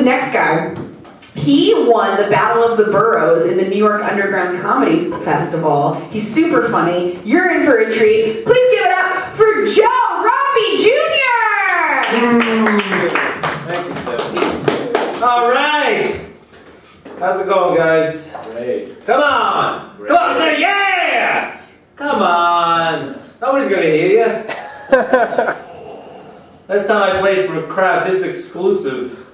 next guy. He won the Battle of the Boroughs in the New York Underground Comedy Festival. He's super funny. You're in for a treat. Please give it up for Joe Romby Jr. Thank you, Stephanie. All right. How's it going, guys? Great. Come on. Great. Come on there. Yeah. Come on. Nobody's going to hear you. Last time I played for a crowd this exclusive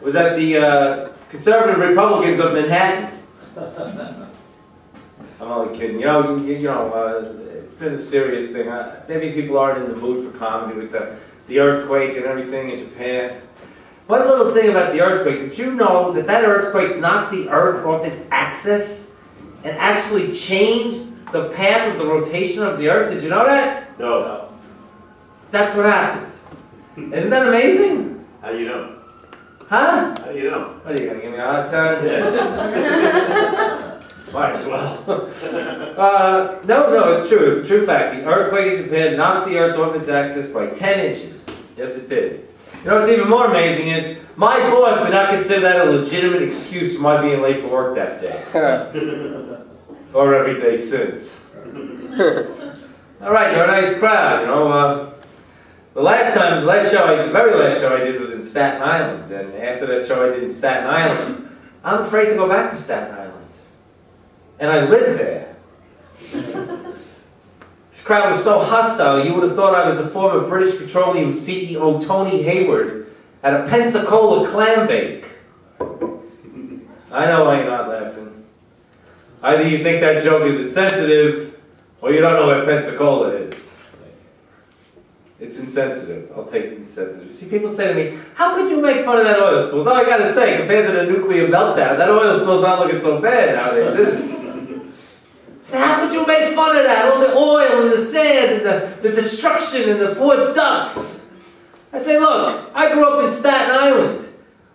was at the Conservative Republicans of Manhattan. I'm only kidding. You know, it's been a serious thing. Maybe people aren't in the mood for comedy with the earthquake and everything in Japan. One little thing about the earthquake. Did you know that that earthquake knocked the Earth off its axis and actually changed the path of the rotation of the Earth? Did you know that? No. That's what happened. Isn't that amazing? How do you know? Huh? How do you know? What are you going to give me a hard time? Yeah. Might as well. No, it's true. It's a true fact. The earthquake in Japan knocked the Earth off its axis by 10 inches. Yes, it did. You know what's even more amazing is my boss did not consider that a legitimate excuse for my being late for work that day. Or every day since. All right, you're a nice crowd, you know. The very last show I did was in Staten Island, and after that show I did in Staten Island, I'm afraid to go back to Staten Island. And I live there. This crowd was so hostile, you would have thought I was the former British Petroleum CEO Tony Hayward at a Pensacola clam bake. I know why you're not laughing. Either you think that joke is insensitive, or you don't know what Pensacola is. It's insensitive. I'll take insensitive. See, people say to me, how could you make fun of that oil spill? Though I gotta say, compared to the nuclear meltdown, that oil spill's not looking so bad nowadays, is it? So how could you make fun of that? All the oil and the sand and the destruction and the poor ducks. I say, look, I grew up in Staten Island.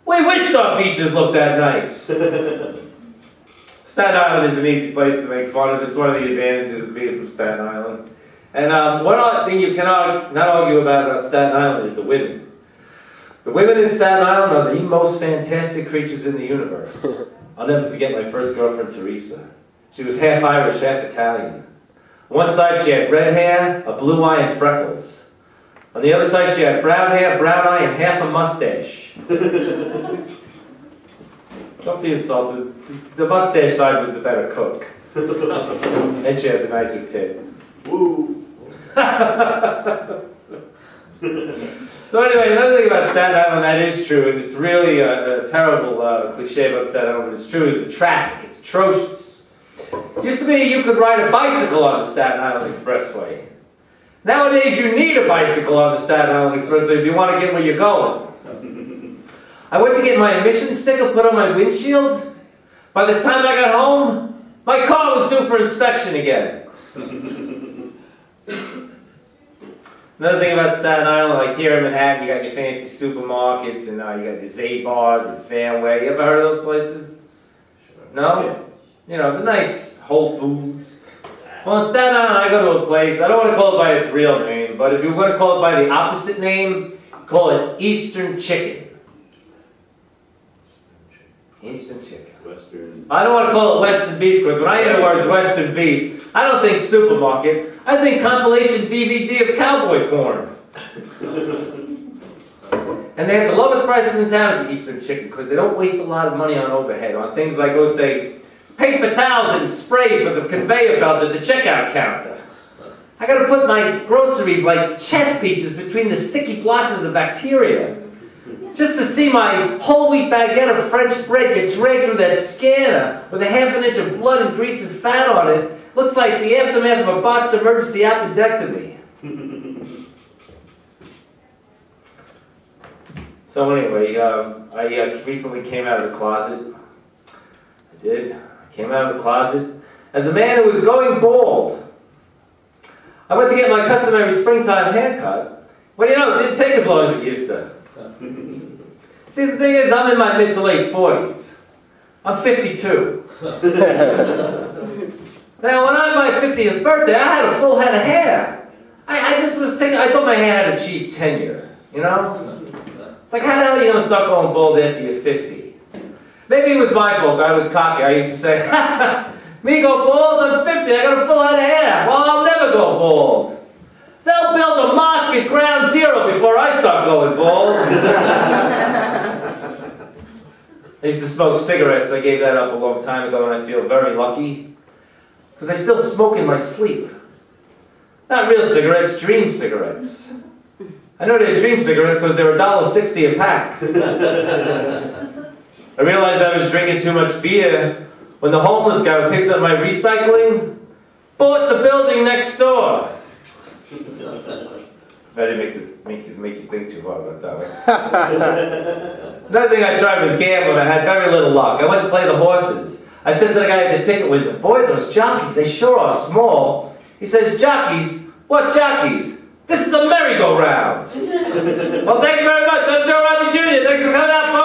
We wished our beaches looked that nice. Staten Island is an easy place to make fun of. It's one of the advantages of being from Staten Island. And one thing you cannot not argue about Staten Island is the women. The women in Staten Island are the most fantastic creatures in the universe. I'll never forget my first girlfriend, Teresa. She was half Irish, half Italian. On one side she had red hair, a blue eye, and freckles. On the other side she had brown hair, brown eye, and half a mustache. Don't be insulted. The mustache side was the better cook. And she had the nicer tit. Woo! So anyway, another thing about Staten Island that is true, and it's really a terrible cliche about Staten Island, but it's true, is the traffic. It's atrocious. Used to be you could ride a bicycle on the Staten Island Expressway. Nowadays you need a bicycle on the Staten Island Expressway if you want to get where you're going. I went to get my emission sticker put on my windshield. By the time I got home, my car was due for inspection again. Another thing about Staten Island, like here in Manhattan, you got your fancy supermarkets, and you got your Z-Bars and Fairway. You ever heard of those places? No? Yeah. You know, the nice Whole Foods. Well, in Staten Island, I go to a place, I don't want to call it by its real name, but if you want to call it by the opposite name, call it Eastern Chicken. Eastern Chicken. Western. I don't want to call it Western Beef, because when I hear the words Western Beef, I don't think supermarket. I think compilation DVD of cowboy porn. And they have the lowest prices in town for Eastern Chicken, because they don't waste a lot of money on overhead, on things like, oh, say, paper towels and spray for the conveyor belt at the checkout counter. I gotta put my groceries like chess pieces between the sticky blotches of bacteria. Just to see my whole wheat baguette of French bread get dragged through that scanner with a half an inch of blood and grease and fat on it, looks like the aftermath of a botched emergency appendectomy. So anyway, I recently came out of the closet. I did. I came out of the closet as a man who was going bald. I went to get my customary springtime haircut. Well, you know, it didn't take as long as it used to. See, the thing is, I'm in my mid to late 40s. I'm 52. Now, when I had my 50th birthday, I had a full head of hair. I thought my hair had achieved tenure, you know? So like, how the hell are you gonna start going bald after you're 50? Maybe it was my fault. I was cocky. I used to say, me go bald, I'm 50, I got a full head of hair. Well, I'll never go bald. They'll build a mosque at ground zero before I start going bald. I used to smoke cigarettes. I gave that up a long time ago, and I feel very lucky. Because I still smoke in my sleep. Not real cigarettes, dream cigarettes. I know they're dream cigarettes because they're $1.60 a pack. I realized I was drinking too much beer when the homeless guy who picks up my recycling bought the building next door. I didn't make you think too hard about that one. Another thing I tried was gambling. I had very little luck. I went to play the horses. I said to the guy at the ticket window, boy, those jockeys, they sure are small. He says, jockeys? What jockeys? This is a merry-go-round. Well, thank you very much. I'm Joe Romby Jr. Thanks for coming out, folks.